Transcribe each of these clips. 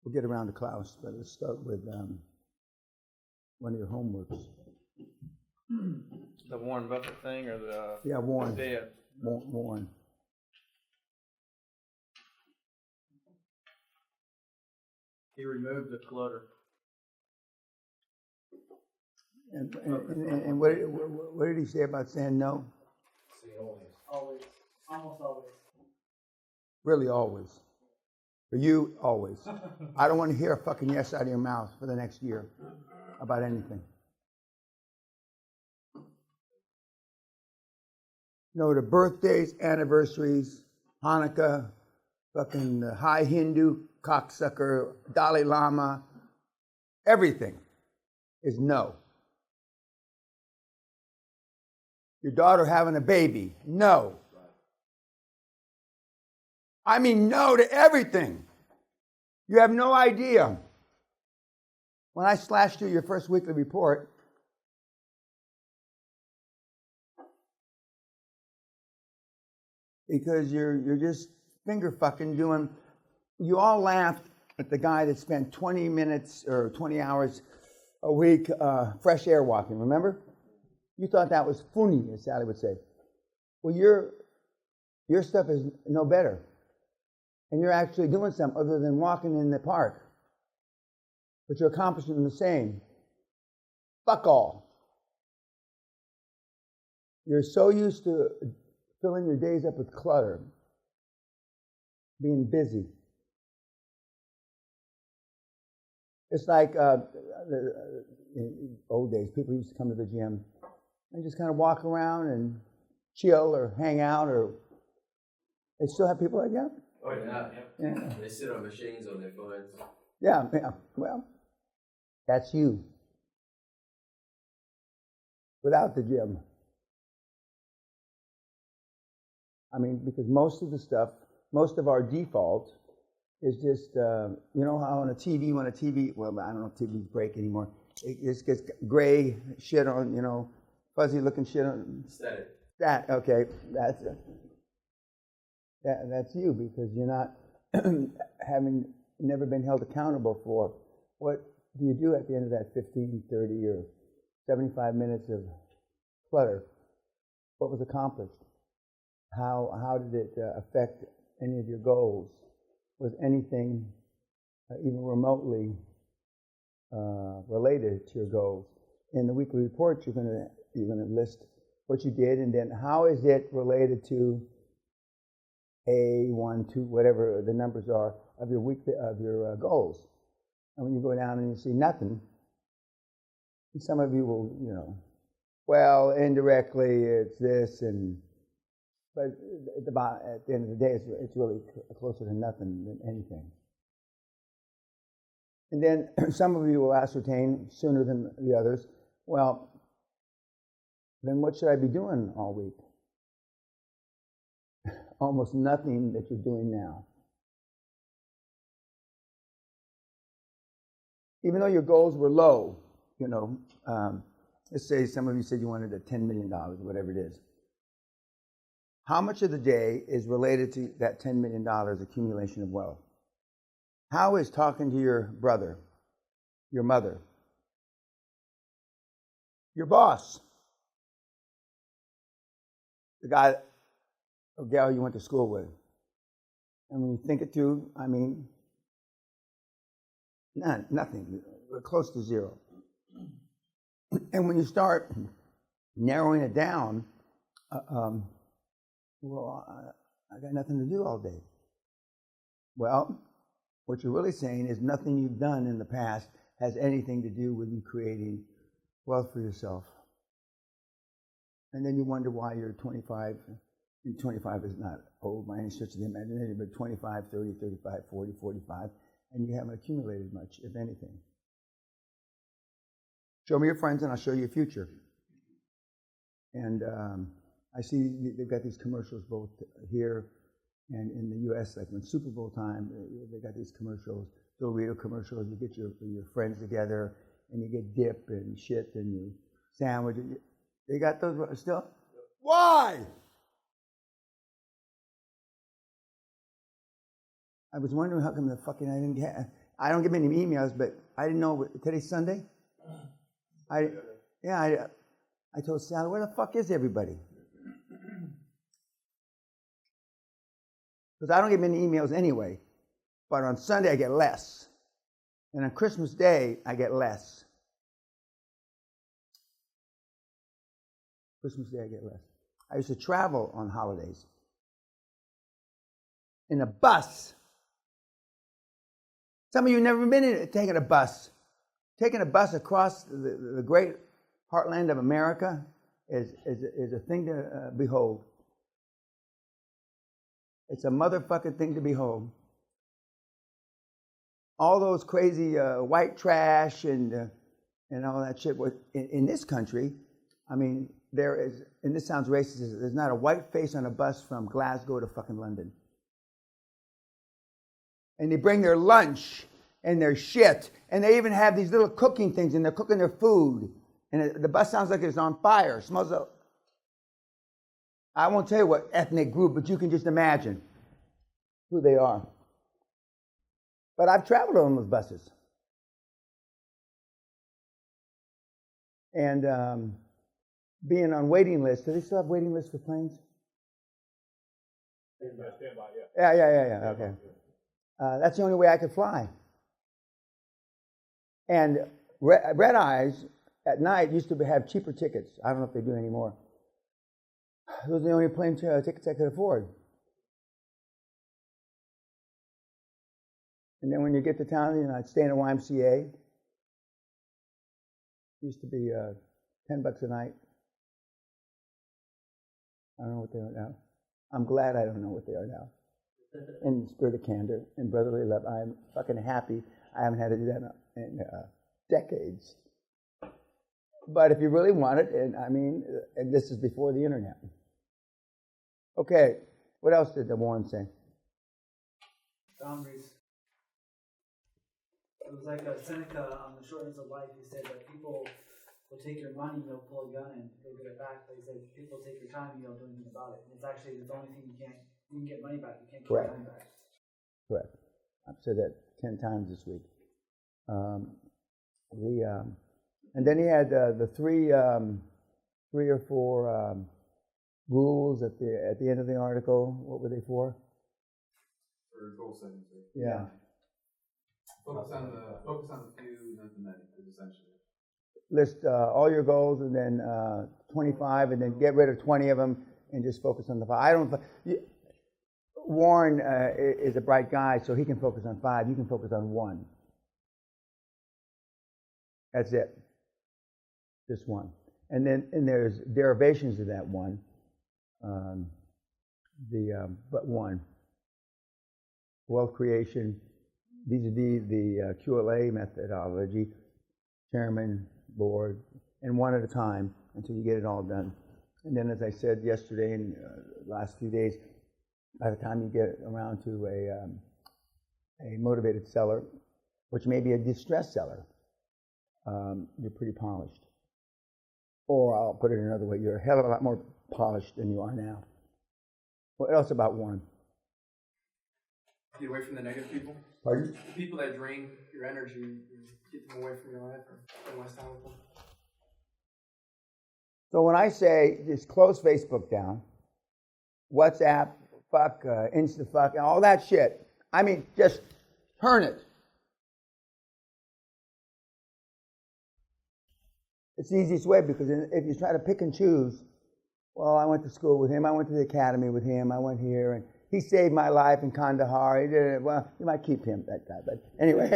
We'll get around to Klaus, but let's start with one of your homeworks. The Warren Buffett thing, or the Warren. dead? Warren. He removed the clutter. And what did he say about saying no? Always. Almost always. Really, always. For you, always. I don't want to hear a fucking yes out of your mouth for the next year about anything. No, the birthdays, anniversaries, Hanukkah, fucking high Hindu, cocksucker, Dalai Lama, everything is no. Your daughter having a baby, no. I mean, no to everything. You have no idea. When I slashed you your first weekly report, because you're just finger fucking doing. You all laughed at the guy that spent 20 minutes or 20 hours a week fresh air walking. Remember? You thought that was funny, as Sally would say. Well, your stuff is no better, and you're actually doing something other than walking in the park, but you're accomplishing the same. Fuck all. You're so used to filling your days up with clutter, being busy. It's like in old days, people used to come to the gym and just kind of walk around and chill or hang out, or they still have people like that? Oh, yeah. Yeah. They sit on machines on their phones. Yeah, well, that's you. Without the gym. I mean, because most of the stuff, most of our default is just, you know how on a TV, well, I don't know if TVs break anymore, it just gets gray shit on, fuzzy looking shit on. Static. Okay, that's it. That's you, because you're not having never been held accountable for what do you do at the end of that 15, 30, or 75 minutes of clutter. What was accomplished? How did it affect any of your goals? Was anything even remotely related to your goals? In the weekly report, you're going to list what you did, and then how is it related to A, 1, 2, whatever the numbers are of your weekly your goals. And when you go down and you see nothing, some of you will, well, indirectly it's this, but at the end of the day, it's really closer to nothing than anything. And then some of you will ascertain sooner than the others, well, then what should I be doing all week? Almost nothing that you're doing now. Even though your goals were low, let's say some of you said you wanted $10 million, whatever it is. How much of the day is related to that $10 million accumulation of wealth? How is talking to your brother, your mother, your boss, the guy or gal you went to school with? And when you think it through, I mean, nothing. We're close to zero. And when you start narrowing it down, well, I got nothing to do all day. Well, what you're really saying is nothing you've done in the past has anything to do with you creating wealth for yourself. And then you wonder why you're 25. And 25 is not old by any stretch of the imagination, but 25, 30, 35, 40, 45, and you haven't accumulated much, if anything. Show me your friends and I'll show you your future. And I see they've got these commercials both here and in the U.S., like when Super Bowl time, they got these commercials, Dorito commercials. You get your friends together and you get dip and shit and you sandwich. They got those still? Why? I was wondering how come I didn't I don't get many emails, but I didn't know, today's Sunday? I told Sally, where the fuck is everybody? Because I don't get many emails anyway, but on Sunday I get less. And on Christmas Day, I get less. Christmas Day, I get less. I used to travel on holidays in a bus. Some of you have never been taking a bus. Taking a bus across the great heartland of America is a thing to behold. It's a motherfucking thing to behold. All those crazy white trash and all that shit. In this country, I mean, there is, and this sounds racist, there's not a white face on a bus from Glasgow to fucking London. And they bring their lunch and their shit, and they even have these little cooking things, and they're cooking their food, and the bus sounds like it's on fire. It smells like, I won't tell you what ethnic group, but you can just imagine who they are. But I've traveled on those buses. And being on waiting lists, do they still have waiting lists for planes? Standby, Yeah, okay. That's the only way I could fly. And Red Eyes at night used to have cheaper tickets. I don't know if they do anymore. Those are the only plane tickets I could afford. And then when you get to town, I'd stay in a YMCA. It used to be $10 a night. I don't know what they are now. I'm glad I don't know what they are now. In the spirit of candor and brotherly love, I'm fucking happy I haven't had to do that in decades. But if you really want it, and this is before the internet. Okay, what else did the Warren say? Boundaries. It was like Seneca on The Shortness of Life. He said that people will take your money, they'll pull a gun and they'll get it back. But he said people take your time and you don't do anything about it. And it's actually the only thing you can get money back. You can't get your money back. Correct. I've said that 10 times this week. And then he had the three or four rules at the end of the article. What were they for? For goal setting. Yeah. Focus on the few, not the many, essentially. List all your goals and then 25, and then get rid of 20 of them and just focus on the 5. Warren is a bright guy, so he can focus on 5. You can focus on 1. That's it. Just 1. And then there's derivations of that 1. But 1. Wealth creation, vis-a-vis the QLA methodology, chairman, board, and 1 at a time until you get it all done. And then, as I said yesterday and last few days, by the time you get around to a motivated seller, which may be a distressed seller, you're pretty polished. Or I'll put it another way, you're a hell of a lot more polished than you are now. What else about Warren? Get away from the negative people. Pardon? The people that drain your energy, get them away from your life or spend less time with them. So when I say just close Facebook down, WhatsApp, fuck, Insta-fuck, and all that shit, I mean, just turn it. It's the easiest way, because if you try to pick and choose, well, I went to school with him, I went to the academy with him, I went here, and he saved my life in Kandahar. He did it. Well, you might keep him, that guy, but anyway.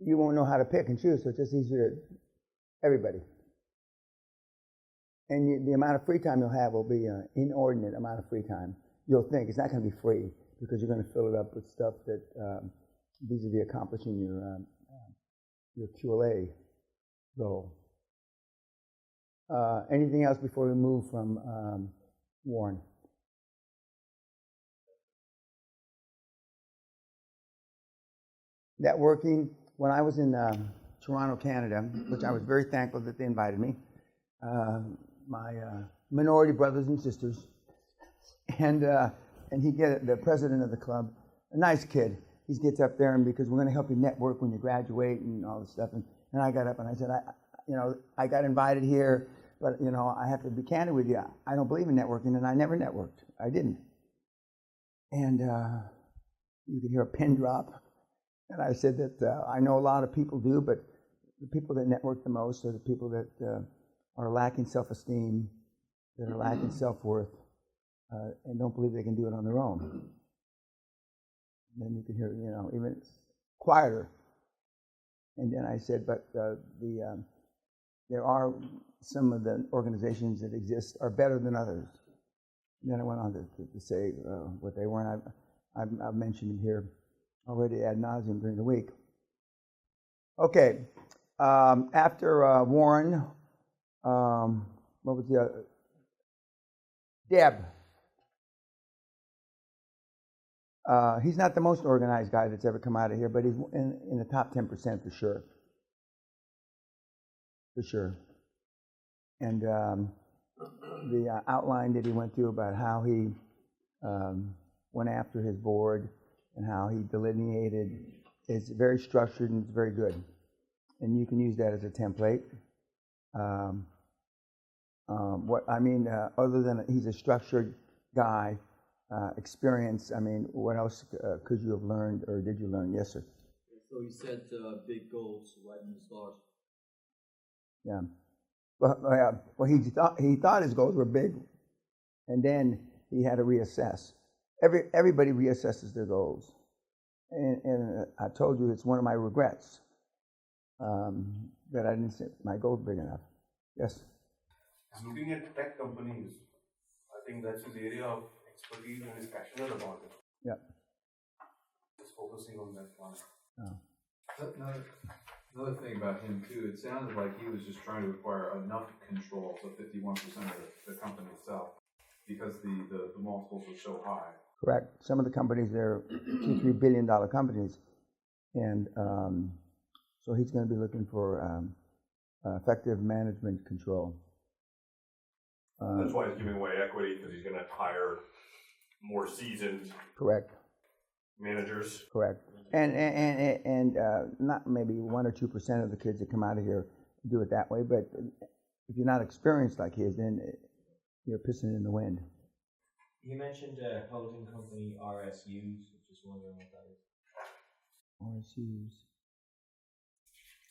You won't know how to pick and choose, so it's just easier to everybody. And the amount of free time you'll have will be an inordinate amount of free time. You'll think it's not going to be free, because you're going to fill it up with stuff that vis-a-vis accomplishing your QLA goal. Anything else before we move from Warren? Networking. When I was in Toronto, Canada, which I was very thankful that they invited me, my minority brothers and sisters, and the president of the club a nice kid. He gets up there, and because we're going to help you network when you graduate and all this stuff. And I got up and I said, I got invited here, but, I have to be candid with you. I don't believe in networking, and I never networked. I didn't. And you could hear a pin drop. And I said that I know a lot of people do, but the people that network the most are the people that are lacking self-esteem, that are lacking self-worth, and don't believe they can do it on their own. And then you can hear, even quieter. And then I said, but there are some of the organizations that exist are better than others. And then I went on to say what they were, and I've mentioned them here already ad nauseum during the week. Okay, after Warren, what was the other? Deb. He's not the most organized guy that's ever come out of here, but he's in the top 10% for sure. For sure. And the outline that he went through about how he went after his board and how he delineated is very structured and it's very good. And you can use that as a template. Other than he's a structured guy, experience, what else could you have learned or did you learn? Yes, sir. So you set big goals right in the start. Yeah. Well, he thought his goals were big, and then he had to reassess. Everybody reassesses their goals, and I told you it's one of my regrets that I didn't set my goals big enough. Yes. Looking at tech companies, I think that's his area of expertise and he's passionate about it. Yeah. Just focusing on that one. Oh. Another thing about him too, it sounded like he was just trying to acquire enough control, so 51% of the company itself, because the multiples were so high. Correct. Some of the companies, they're $2-3 billion companies, and so he's going to be looking for effective management control. That's why he's giving away equity, because he's going to hire more seasoned Correct. managers. Correct. And not maybe 1 or 2% of the kids that come out of here do it that way, but if you're not experienced like he is, then you're pissing in the wind. You mentioned holding company RSUs. Just wondering what that is. RSUs.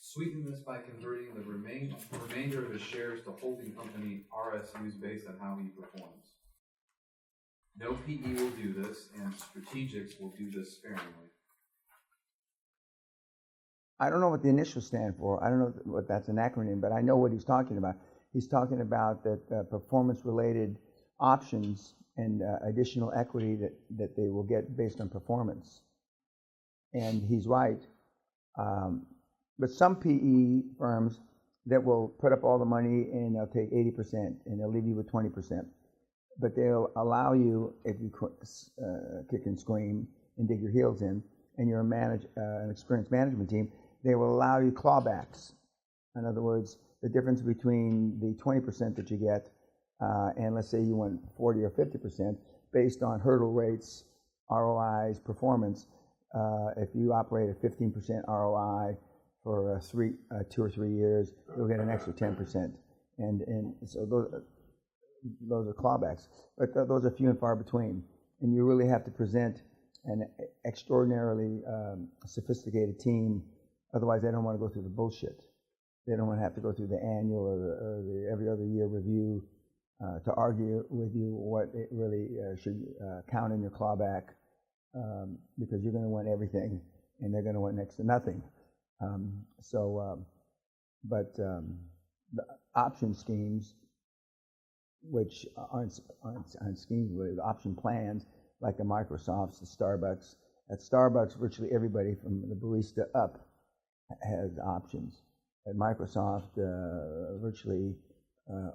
Sweeten this by converting the remainder of his shares to holding company RSUs based on how he performs. No PE will do this, and strategics will do this sparingly. I don't know what the initials stand for. I don't know what that's an acronym, but I know what he's talking about. He's talking about that performance-related options and additional equity that they will get based on performance. And he's right. But some PE firms that will put up all the money and they'll take 80% and they'll leave you with 20%. But they'll allow you, if you kick and scream and dig your heels in, and you're an experienced management team, they will allow you clawbacks. In other words, the difference between the 20% that you get and let's say you went 40 or 50% based on hurdle rates, ROIs, performance. If you operate at 15% ROI for 2 or 3 years, you'll get an extra 10%. And so those are clawbacks. But those are few and far between. And you really have to present an extraordinarily sophisticated team. Otherwise, they don't want to go through the bullshit. They don't want to have to go through the annual or the every other year review to argue with you what it really should count in your clawback, because you're going to want everything and they're going to want next to nothing. But the option schemes, which aren't schemes, but option plans, like the Microsofts, the Starbucks. At Starbucks, virtually everybody from the barista up has options. At Microsoft, virtually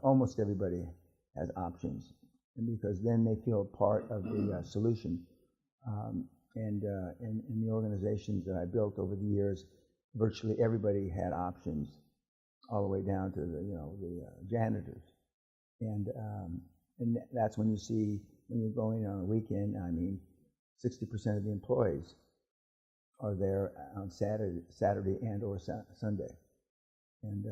almost everybody has options, and because then they feel part of the solution. And in the organizations that I built over the years, virtually everybody had options, all the way down to the janitors. And that's when you see, when you're going on a weekend, 60% of the employees are there on Saturday and or Sunday. And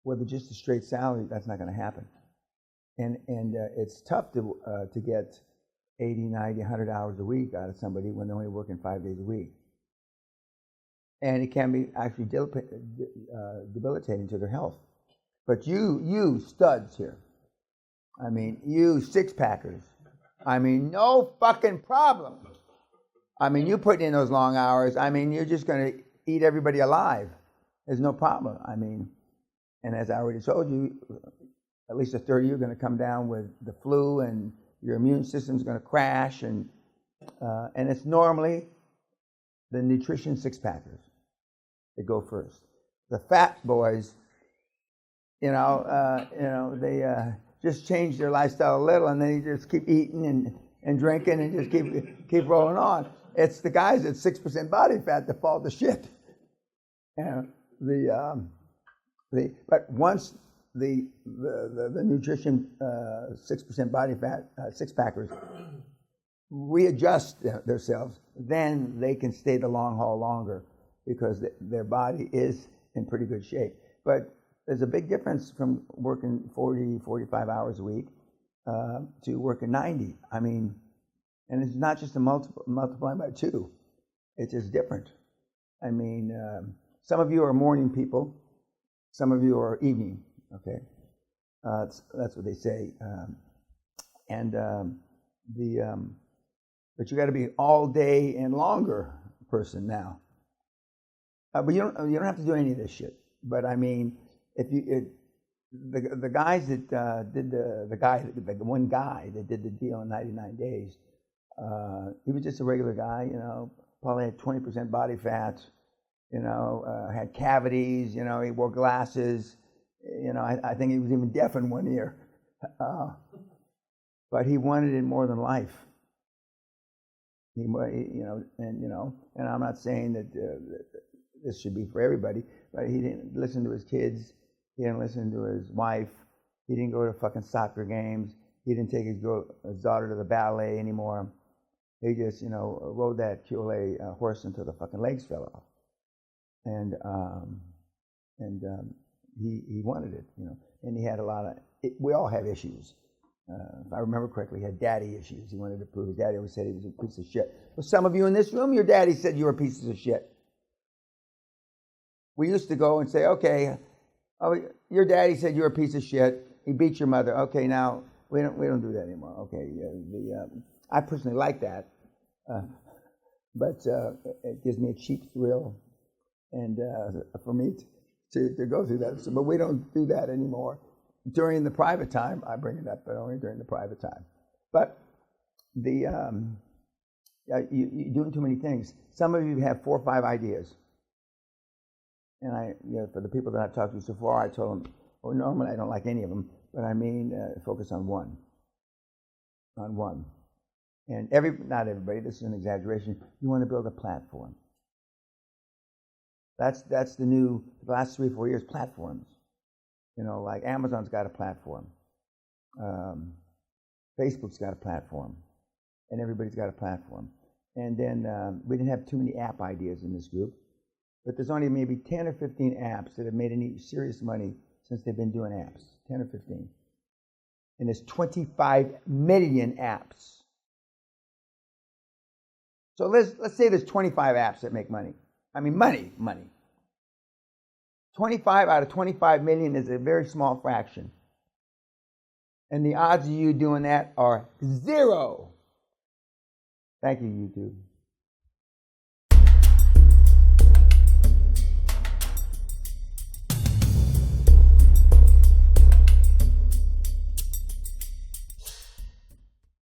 whether just a straight salary, that's not going to happen. And it's tough to get 80, 90, 100 hours a week out of somebody when they're only working 5 days a week. And it can be actually debilitating to their health. But you studs here, I mean, you six-packers, I mean, no fucking problem. I mean, you put in those long hours, I mean, you're just going to eat everybody alive. There's no problem. I mean, and as I already told you, at least a third of you are going to come down with the flu, and your immune system's going to crash, and it's normally the nutrition six-packers that go first. The fat boys, they just change their lifestyle a little, and they just keep eating and drinking and just keep rolling on. It's the guys at 6% body fat that fall to shit. But once the nutrition 6% body fat six-packers readjust themselves, then they can stay the long haul longer because their body is in pretty good shape. But there's a big difference from working 40, 45 hours a week to working 90. I mean, and it's not just a multiplying by 2. It's just different. I mean, some of you are morning people. Some of you are evening, okay? That's what they say. But you got to be all day and longer person now. But you don't have to do any of this shit. But I mean, the guys that did the one guy that did the deal in 99 days, he was just a regular guy, probably had 20% body fat, had cavities, he wore glasses, I think he was even deaf in one ear. But he wanted it more than life. And I'm not saying that this should be for everybody, but he didn't listen to his kids, he didn't listen to his wife, he didn't go to fucking soccer games, he didn't take his daughter to the ballet anymore. He just, rode that QLA horse until the fucking legs fell off. And he wanted it, and he had a lot of, we all have issues. If I remember correctly, he had daddy issues. He wanted to prove his daddy always said he was a piece of shit. Well, some of you in this room, your daddy said you were pieces of shit. We used to go and say, okay, your daddy said you're a piece of shit. He beat your mother. Okay, now we don't do that anymore. Okay, I personally like that, but it gives me a cheap thrill, and for me to go through that. So, but we don't do that anymore. During the private time, I bring it up, but only during the private time. But you're doing too many things. Some of you have 4 or 5 ideas. And for the people that I've talked to so far, I told them, well, normally I don't like any of them, but I mean, focus on one. On one. And not everybody, this is an exaggeration, you want to build a platform. That's the last 3 or 4 years, platforms. Like Amazon's got a platform. Facebook's got a platform. And everybody's got a platform. And then we didn't have too many app ideas in this group. But there's only maybe 10 or 15 apps that have made any serious money since they've been doing apps. 10 or 15. And there's 25 million apps. So let's say there's 25 apps that make money. I mean, money. 25 out of 25 million is a very small fraction. And the odds of you doing that are 0. Thank you, YouTube.